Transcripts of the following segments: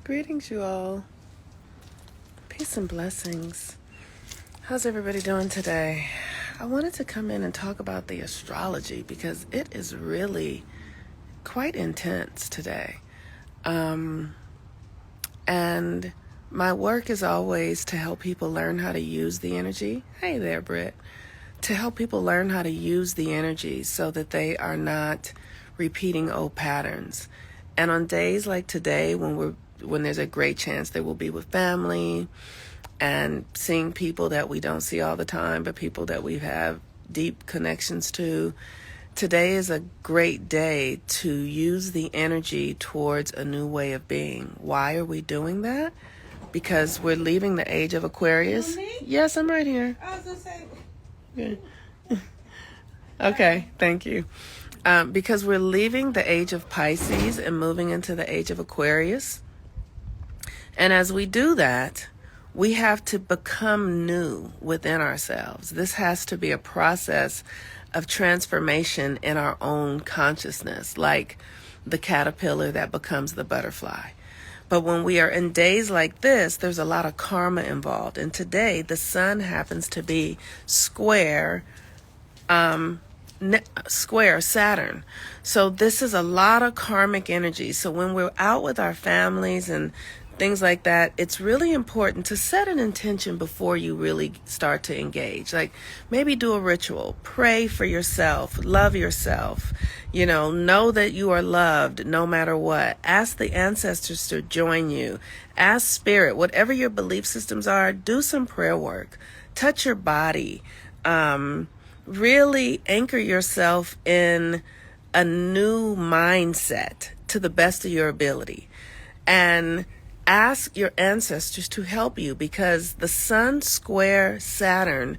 Greetings, you all. Peace and blessings. How's everybody doing today? I wanted to come in and talk about the astrology because it is really quite intense today. And my work is always to help people learn how to use the energy. Hey there, Britt. To help people learn how to use the energy so that they are not repeating old patterns. And on days like today, when there's a great chance they will be with family and seeing people that we don't see all the time, but people that we have deep connections to, today is a great day to use the energy towards a new way of being. Why are we doing that? Because we're leaving the age of Aquarius. Yes, I'm right here. I was going to say. Good. Okay, thank you. Because we're leaving the age of Pisces and moving into the age of Aquarius. And as we do that, we have to become new within ourselves. This has to be a process of transformation in our own consciousness, like the caterpillar that becomes the butterfly. But when we are in days like this, there's a lot of karma involved. And today, the sun happens to be square Saturn. So this is a lot of karmic energy. So when we're out with our families and things like that, it's really important to set an intention before you really start to engage. Like maybe do a ritual, pray for yourself, love yourself, know that you are loved no matter what. Ask the ancestors to join you. Ask spirit, whatever your belief systems are, do some prayer work, touch your body, really anchor yourself in a new mindset to the best of your ability. And ask your ancestors to help you because the sun square Saturn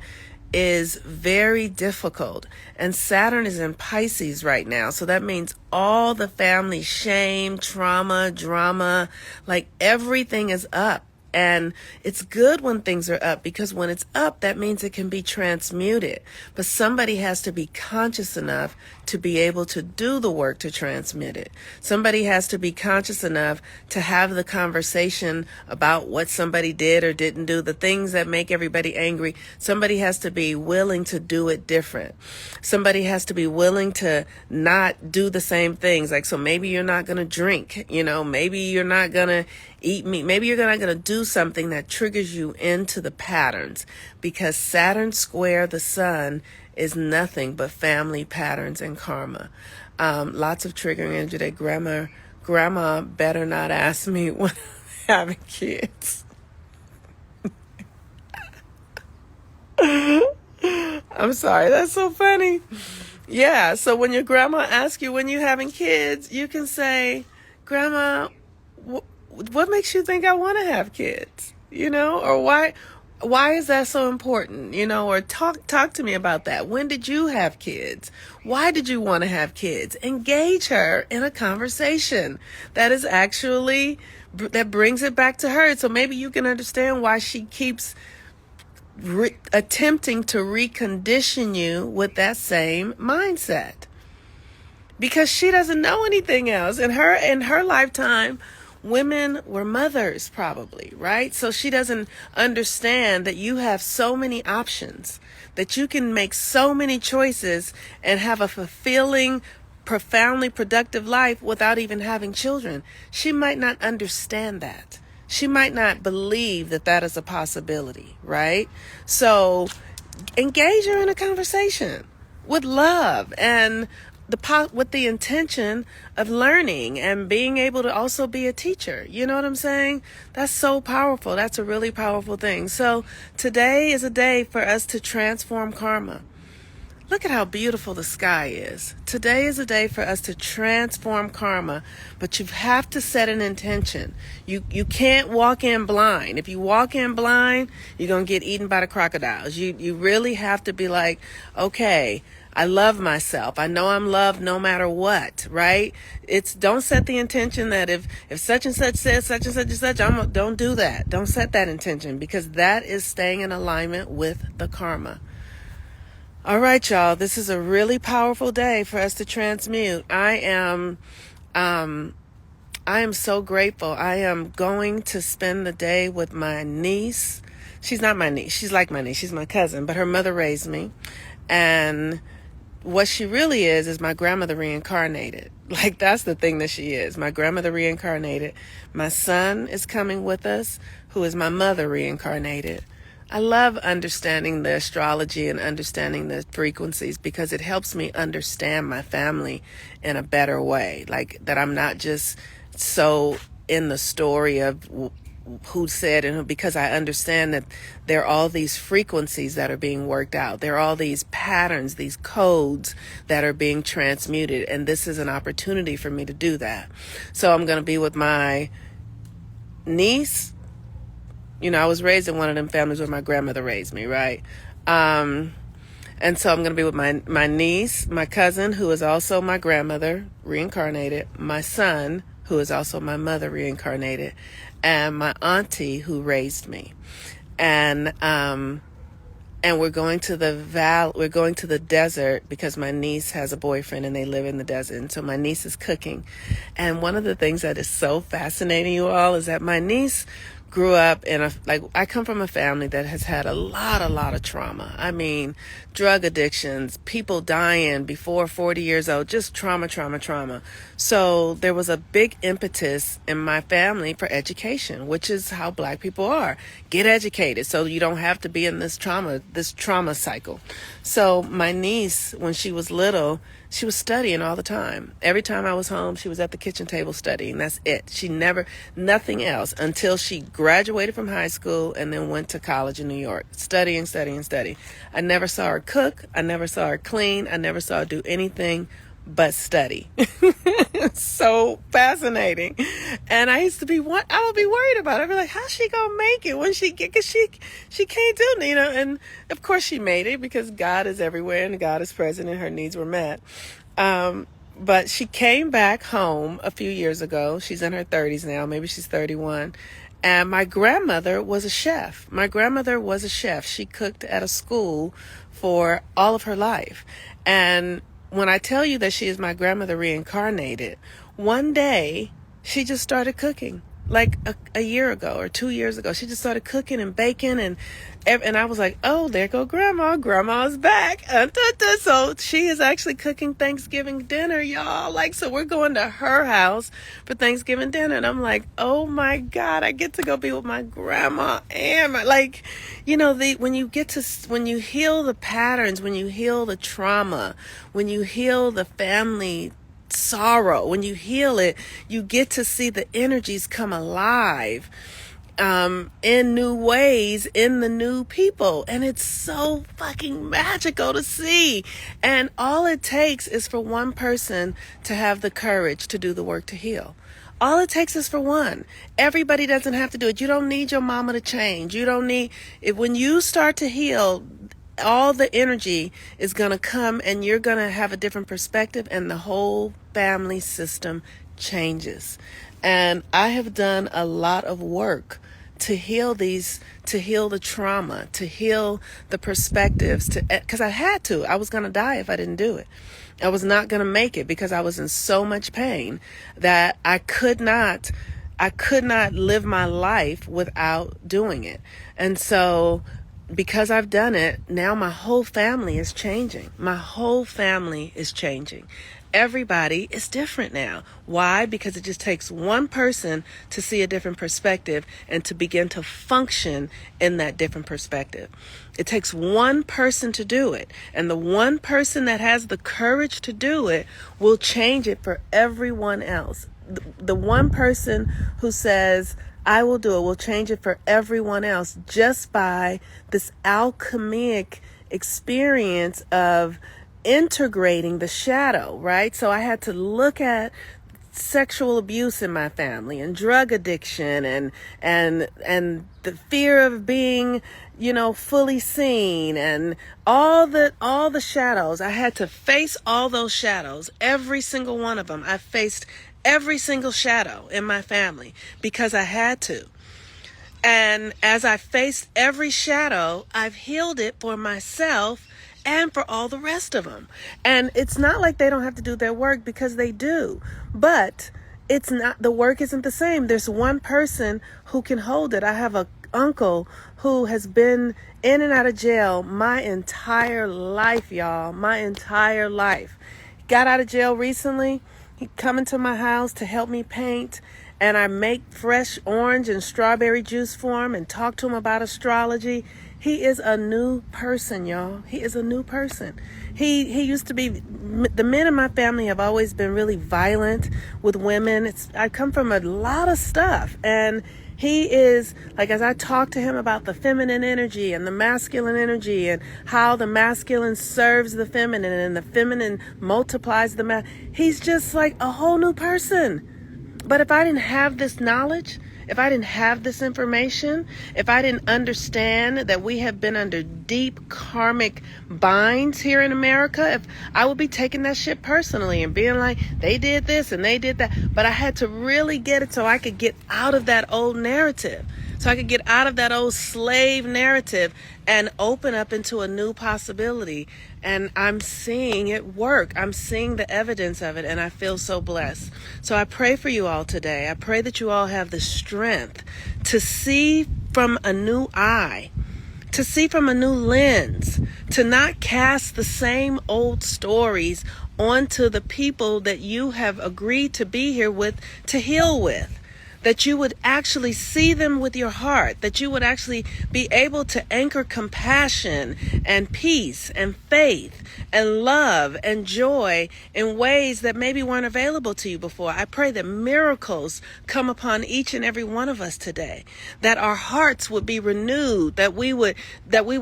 is very difficult. And Saturn is in Pisces right now. So that means all the family shame, trauma, drama, like everything is up. And it's good when things are up because when it's up, that means it can be transmuted. But somebody has to be conscious enough to be able to do the work to transmute it. Somebody has to be conscious enough to have the conversation about what somebody did or didn't do, the things that make everybody angry. Somebody has to be willing to do it different. Somebody has to be willing to not do the same things. Like, so maybe you're not going to drink, maybe you're not going to eat meat. Maybe you're not going to do something that triggers you into the patterns because Saturn square the sun is nothing but family patterns and karma. Lots of triggering energy today. Grandma better not ask me when I'm having kids. I'm sorry, that's so funny. Yeah, so when your grandma asks you when you're having kids, you can say, Grandma, what makes you think I want to have kids? Or why is that so important? Or talk to me about that. When did you have kids? Why did you want to have kids? Engage her in a conversation that is actually, that brings it back to her. So maybe you can understand why she keeps attempting to recondition you with that same mindset. Because she doesn't know anything else. In her lifetime, women were mothers probably, right? So she doesn't understand that you have so many options, that you can make so many choices and have a fulfilling, profoundly productive life without even having children. She might not understand that. She might not believe that that is a possibility, right? So engage her in a conversation with love and with the intention of learning and being able to also be a teacher. You know what I'm saying? That's so powerful. That's a really powerful thing. So today is a day for us to transform karma. Look at how beautiful the sky is. Today is a day for us to transform karma, but you have to set an intention. You can't walk in blind. If you walk in blind, you're going to get eaten by the crocodiles. You really have to be like, okay, I love myself. I know I'm loved no matter what, right? Don't set the intention that if such and such says such and such and such, don't do that. Don't set that intention because that is staying in alignment with the karma. All right, y'all, this is a really powerful day for us to transmute. I am I am so grateful. I am going to spend the day with my niece. She's not my niece. She's like my niece. She's my cousin, but her mother raised me. And what she really is my grandmother reincarnated. Like, that's the thing that she is. My grandmother reincarnated. My son is coming with us, who is my mother reincarnated. I love understanding the astrology and understanding the frequencies because it helps me understand my family in a better way. Like, that I'm not just so in the story of who said, and because I understand that there are all these frequencies that are being worked out. There are all these patterns, these codes that are being transmuted. And this is an opportunity for me to do that. So I'm going to be with my niece. You know, I was raised in one of them families where my grandmother raised me, right? And so I'm going to be with my niece, my cousin, who is also my grandmother, reincarnated, my son, who is also my mother, reincarnated, and my auntie, who raised me. And we're going to we're going to the desert because my niece has a boyfriend and they live in the desert. And so my niece is cooking. And one of the things that is so fascinating, you all, is that my niece grew up in I come from a family that has had a lot of trauma. I mean, drug addictions, people dying before 40 years old, just trauma. So there was a big impetus in my family for education, which is how Black people are. Get educated so you don't have to be in this trauma cycle. So my niece, when she was little, she was studying all the time. Every time I was home, she was at the kitchen table studying. That's it. She nothing else until she graduated from high school and then went to college in New York, studying. I never saw her cook. I never saw her clean. I never saw her do anything but study. So fascinating. And I would be worried about it. I'd be like, how's she gonna make it when because she can't do it, and of course she made it because God is everywhere and God is present and her needs were met. But she came back home a few years ago. She's in her 30s now. Maybe she's 31. And my grandmother was a chef. She cooked at a school for all of her life. And when I tell you that she is my grandmother reincarnated, one day she just started cooking, like a year ago or 2 years ago. She just started cooking and baking, and I was like, oh, there go Grandma. Grandma's back. So she is actually cooking Thanksgiving dinner, y'all. So we're going to her house for Thanksgiving dinner, and I'm like, oh my God, I get to go be with my grandma. And when you heal the patterns, when you heal the trauma, when you heal the family sorrow, when you heal it, you get to see the energies come alive in new ways in the new people. And it's so fucking magical to see. And all it takes is for one person to have the courage to do the work to heal. All it takes is for one. Everybody doesn't have to do it. You don't need your mama to change. You don't need it. When you start to heal, all the energy is going to come and you're going to have a different perspective, and the whole family system changes. And I have done a lot of work to heal the trauma, to heal the perspectives, because I had to. I was going to die if I didn't do it. I was not going to make it because I was in so much pain that I could not live my life without doing it. And so because I've done it, now my whole family is changing. Everybody is different now. Why? Because it just takes one person to see a different perspective and to begin to function in that different perspective. It takes one person to do it. And the one person that has the courage to do it will change it for everyone else. The one person who says, I will do it, will change it for everyone else just by this alchemic experience of integrating the shadow, right? So I had to look at sexual abuse in my family and drug addiction and the fear of being, fully seen, and all the shadows. I had to face all those shadows, every single one of them. I faced every single shadow in my family because I had to. And as I faced every shadow, I've healed it for myself and for all the rest of them. And it's not like they don't have to do their work, because they do. But it's not, the work isn't the same. There's one person who can hold it. I have a uncle who has been in and out of jail my entire life, y'all. My entire life. Got out of jail recently. He come into my house to help me paint, and I make fresh orange and strawberry juice for him and talk to him about astrology. He is a new person, y'all. He is a new person. He used to be, the men in my family have always been really violent with women. I come from a lot of stuff, and he is, like, as I talk to him about the feminine energy and the masculine energy and how the masculine serves the feminine and the feminine multiplies the he's just like a whole new person. But if I didn't have this knowledge, if I didn't have this information, if I didn't understand that we have been under deep karmic binds here in America, if I would be taking that shit personally and being like, they did this and they did that. But I had to really get it so I could get out of that old narrative. So I could get out of that old slave narrative and open up into a new possibility. And I'm seeing it work. I'm seeing the evidence of it, and I feel so blessed. So I pray for you all today. I pray that you all have the strength to see from a new eye, to see from a new lens, to not cast the same old stories onto the people that you have agreed to be here with, to heal with. That you would actually see them with your heart, that you would actually be able to anchor compassion and peace and faith and love and joy in ways that maybe weren't available to you before. I pray that miracles come upon each and every one of us today, that our hearts would be renewed, that we would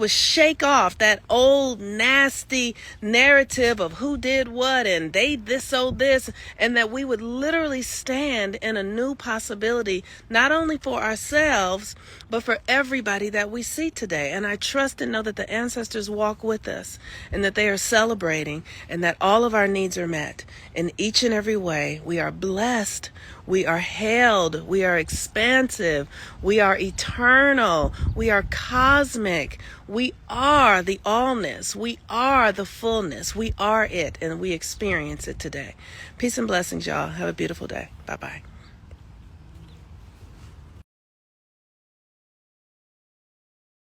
shake off that old nasty narrative of who did what and they this, oh this, and that we would literally stand in a new possibility, not only for ourselves, but for everybody that we see today. And I trust and know that the ancestors walk with us and that they are celebrating and that all of our needs are met in each and every way. We are blessed. We are hailed. We are expansive. We are eternal. We are cosmic. We are the allness. We are the fullness. We are it, and we experience it today. Peace and blessings, y'all. Have a beautiful day. Bye-bye.